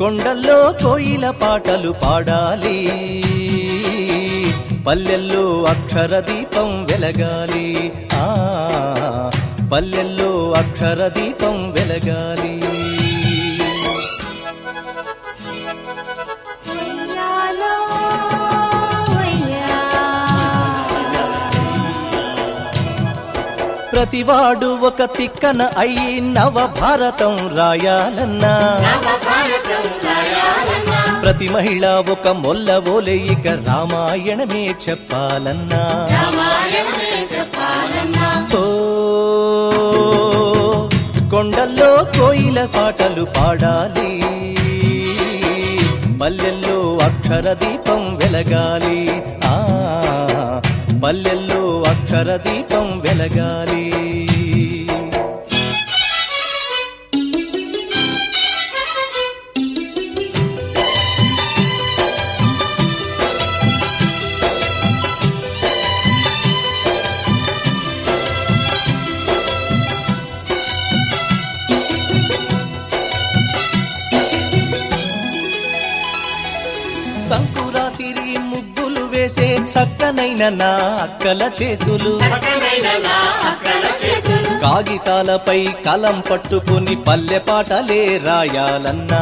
కొండల్లో కోయిల పాటలు పాడాలి, పల్లెల్లో అక్షర దీపం వెలగాలి, పల్లెల్లో అక్షర దీపం వెలగాలి. ప్రతివాడు ఒక తిక్కన అయి నవ భారతం రాయాలన్నా, ప్రతి మహిళ ఒక మొల్ల ఓలే ఇక రామాయణమే చెప్పాలన్నా. ఓ కొండల్లో కోయిల పాటలు పాడాలి, పల్లెల్లో అక్షర దీపం వెలగాలి, పల్లెల్లో అక్షర దీపం వెలగాలి. సంకురాతిరి ముగ్గులు వేసే చక్కనైన నా అక్కల చేతులు, కాగితాలపై కలం పట్టుకుని పల్లె పాటలే రాయాలన్నా.